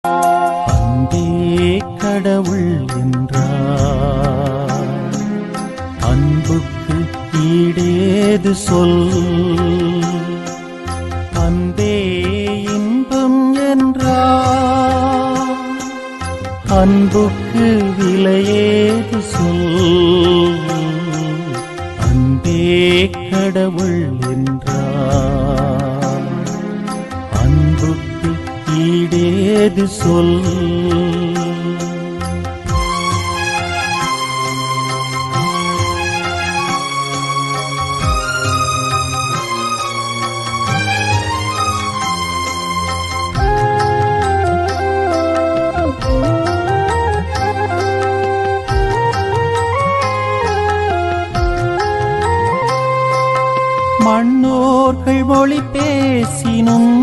அன்பே கடவுள் என்றார், அன்புக்கு ஈடேது சொல். அன்பே இன்பம் என்றார், அன்புக்கு விலையேது சொல். அன்பே கடவுள் என்றார், அன்புக்கு ஈடேது சொல். மண்ணோர்கள் மொழி பேசினும்